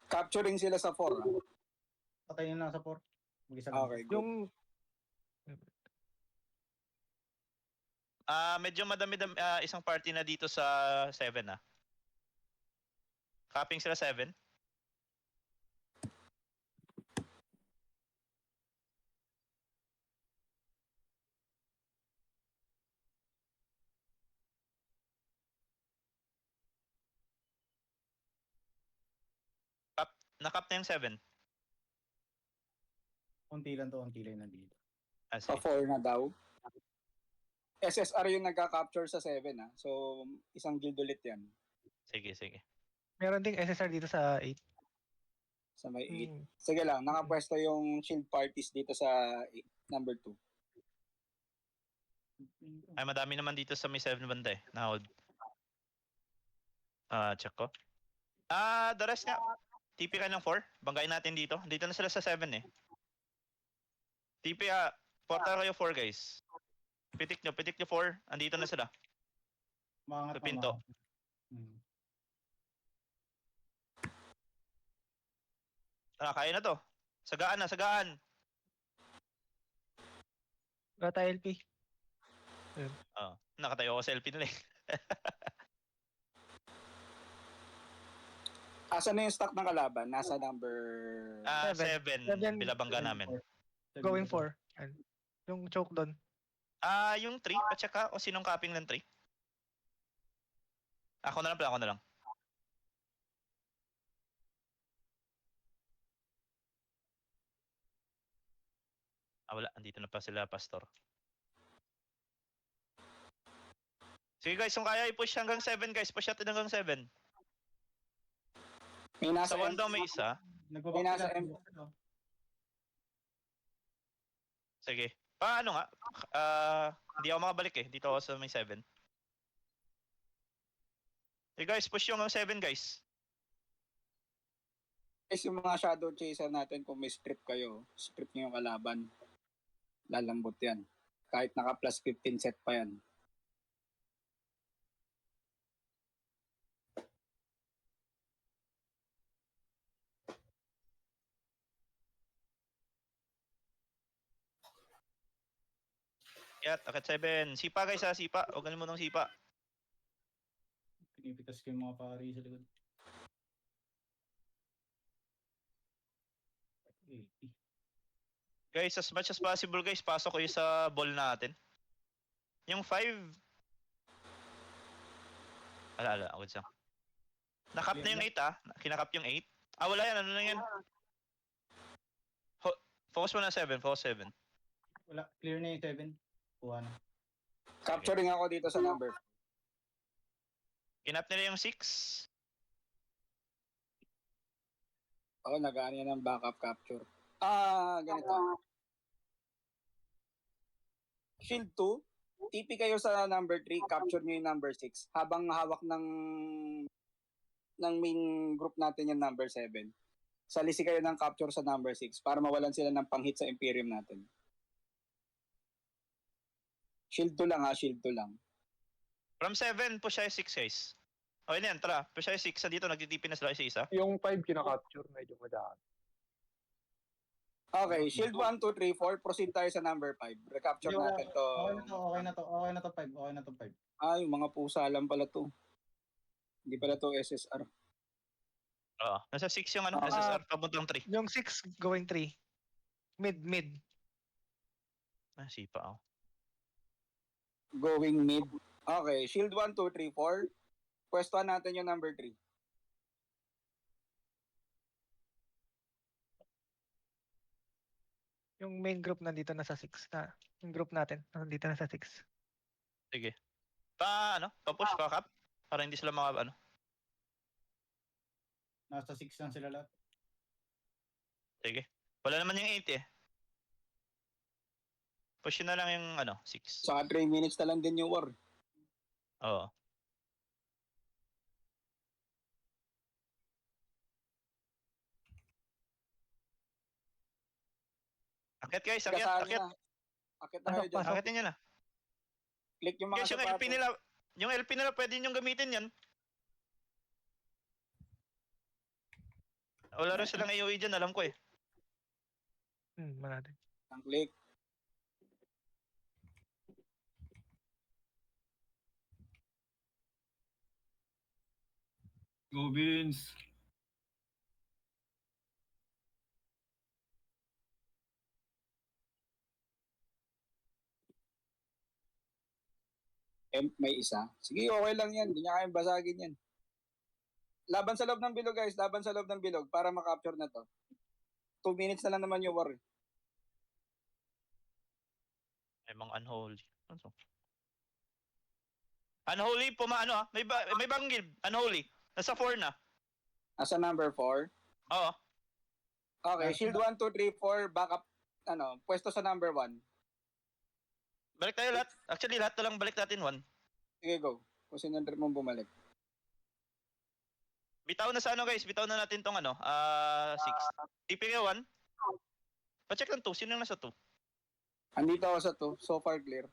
Capturing sila sa 4. Patayin na lang sa 4. Mag-isa lang. Okay, good. Yung Medyo madami isang party na dito sa 7 Capping sila 7. Nakap na yung 7. Unti lang nandito. Sa 4 na daw. SSR yung nagka-capture sa 7 So, isang guild ulit yan. Sige. meron ding SSR dito sa 8. Sa may 8. Sige lang, nakapwesto yung shield parties dito sa number 2. Ay, madami naman dito sa may 7 banda eh. Na-hold. Check ko. The rest nga. TP ka ng 4. Bangayin natin dito. Dito na sila sa 7 eh. TP, portal kayo 4 guys. Pitik nyo 4. Andito na sila. Maangat Sa pinto. Kaya na to. Sagaan na, sagaan. Wala tayo LP. Nakatayo ako sa LP nila eh. Asa na yung stock ng kalaban? Nasa number... 7. Seven. Bilabangga namin. Going 4. Yung choke doon. Yung 3, pa-check ka o sinong copying ng 3? Ako na lang. Wala. Andito na pa sila, Pastor. Sige guys, kung kaya i-push hanggang 7 guys. Push natin hanggang 7. May nasa Sa 1 daw may isa. Nagbabak May nasa sila. M. Sige. Paano nga? Hindi ako makabalik eh. Dito ako sa may 7. Hey guys, push yung hanggang 7 guys. Guys, yung mga shadow chaser natin, kung may strip kayo, strip nyo yung kalaban. Lalambot yan. Kahit naka plus 15 set pa yan. Yat, akit 7. Sipa guys ha, sipa. Huwag mo nung sipa. Pinipitas ko yung mga pari sa likod. 80. Guys, as much as possible guys, pasok kayo sa ball natin. Yung 5. Ala, ako dyan. Nakap na yung 8 ah. Kinakap yung 8. Wala yan. Ano lang yan? Focus mo na 7. Focus 7. Wala, clear na yung 7. Kuha na. Capturing ako dito sa number. Kinap nila yung 6. Ako, nagaan yan ng backup capture. Ganito. Shield 2, TP kayo sa number 3, capture nyo yung number 6. Habang hawak ng main group natin yung number 7. Salisi kayo ng capture sa number 6 para mawalan sila ng pang-hit sa Imperium natin. Shield 2 lang ha, shield 2 lang. From 7, push tayo 6 guys. Okay na yan, tara. Push tayo 6. Dito, nagtitipi na sila isa. Yung 5 kinakapture, medyo madaan. Okay, shield 1, 2, 3, 4. Proceed tayo sa number 5. Recapture Hindi, wala. natin to. Okay na to 5. Yung mga pusa lang pala to. Hindi pala to SSR. Oo. Nasa 6 yung ano, SSR, pabuntang 3. Yung 6 going 3. Mid. Sipa ako. Going mid. Okay, shield 1, 2, 3, 4. Pwestuhan natin yung number 3. Yung main group nandito na sa 6 na. Yung group natin nandito na sa 6. Sige. Pa-push, pa-cap. Para hindi sila mga, Nasa 6 lang sila lahat. Sige. Wala naman yung 8 eh. Push na lang yung, 6. Saka 3 minutes na lang din yung war. Oo. Akit guys, akit. Akit na kayo dyan. Pasok. Akitin nyo na. Click yung mga Guys, yung LP nila, pwede nyo gamitin yan. Wala rin silang AOE dyan, alam ko eh. Manate. Ang click. Go Beans! May isa. Sige, okay lang yan. Hindi niya kayang basagin yan. Laban sa loob ng bilog, guys. Laban sa loob ng bilog para makapture na to. 2 minutes na lang naman yung war. May mga unholy. Ano to? Unholy, may bagong guild. Unholy. Nasa 4 na. Asa number 4. Oo. Okay, shield 1, 2, 3, 4. Backup, pwesto sa number 1. Balik tayo lahat. Actually, lahat na lang balik natin 1. Sige, go. Kung sino mong bumalik. Bitaw na sa guys. Bitaw na natin tong 6. TP nga 1. Pa-check lang 2. Sino yung nasa 2? Andito ako sa 2. So far clear.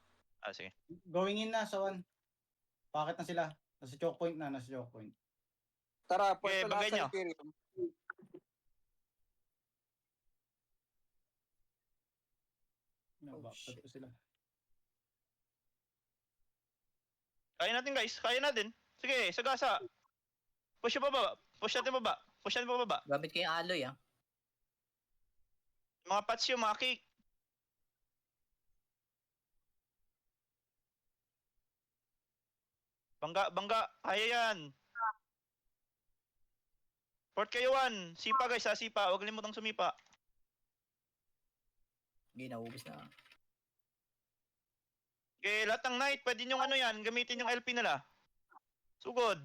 Sige. Going in na sa 1. Bakit na sila? Nasa choke point na, nasa choke point. Tara, Okay, pwesto bagay lahat sa nyo. Imperium. Backstep ko sila. Kaya natin guys, kaya natin. Sige, sagasa. Push yung baba. Push natin baba. Push natin baba. Gamit ko yung alloy ah. Mga pats yung mga cake. Bangga, bangga. Kaya yan. Port kayo 1. Sipa guys ha, sipa. Huwag limutang sumipa. Hindi, naubos na. Okay, lahat ng night, pwede nyo ano yan, gamitin yung LP nila. Sugod.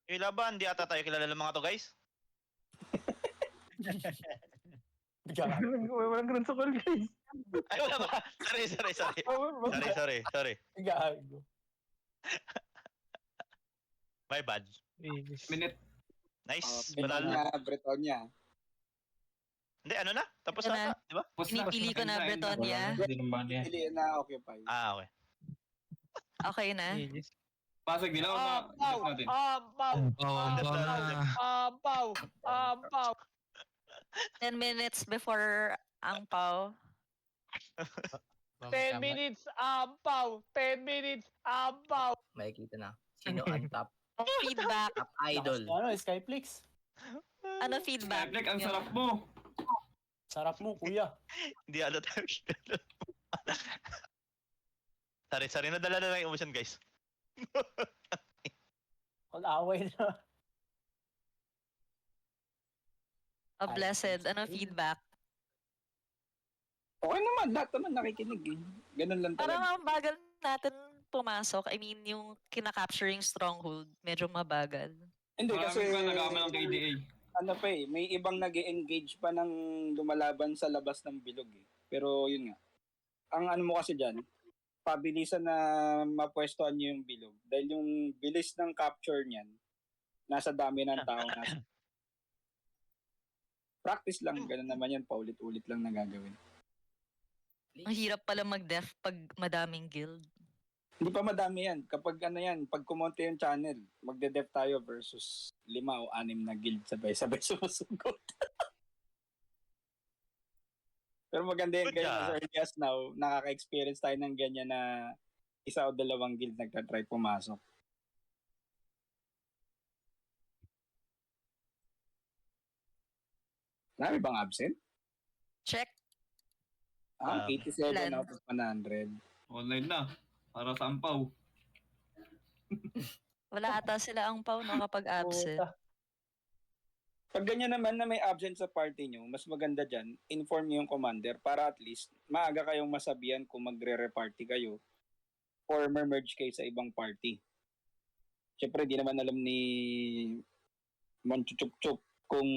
Okay, laban, di ata tayo kilala ng mga to guys. Walang ganun sa call, guys. Ay, wala ba? Sorry. Gago. My bad. Aegis. Minute. Nice. Bretonia, Panalo. Bretonia. Hindi, ano na? Tapos Ito na, na. di ba? Pinipili ko na Bretonia. Hindi naman yan. Pili na occupy. Ah, okay. Okay na. Aegis. Pasag nila o na just natin? Ampaw! 10 minutes before ang pau. 10 minutes, ampaw! 10 minutes, ampaw! Makikita na. Sino ang top, Feedback. top idol? Ano, Skyflix? Ano feedback? Reflect, ang sarap mo. Sarap mo, kuya. Hindi ano tayo. Sorry, nadala na lang yung emotion guys. Away na. A blessed. Ano feedback? Okay naman, lahat naman nakikinig eh. Ganun lang Parang talaga. ang bagal natin pumasok. I mean, yung kinakapturing stronghold, medyo mabagal. Hindi Marami kasi pa nag-aama ng KDA. ano pa eh, may ibang nag-engage pa ng lumalaban sa labas ng bilog eh. Pero yun nga. Ang ano mo kasi dyan, pabilisan na mapwestuhan nyo yung bilog. Dahil yung bilis ng capture niyan, nasa dami ng tao nasa. Practice lang, ganun naman yan, paulit-ulit lang na gagawin. Ang hirap pala mag-def pag madaming guild. Hindi pa madami yan. Kapag ano yan, pag kumonte yung channel, magde-def tayo versus 5 o 6 na guild sabay-sabay sumusugod. Pero maganda yan Good kayo job. as early as now, nakaka-experience tayo ng ganyan na 1 o 2 guild nagtatry pumasok. Marami bang absent? Check. 87 ilan? out of 100. Online na. Para sa ampaw. Wala ata sila ang pau no kapag absent. Puta. Pag ganyan naman na may absent sa party nyo, mas maganda dyan, inform nyo yung commander para at least maaga kayong masabihan kung magre-reparty kayo or merge kayo sa ibang party. Siyempre, di naman alam ni Monchuchup kung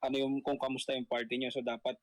ano yung kung kamusta yung party nyo. So dapat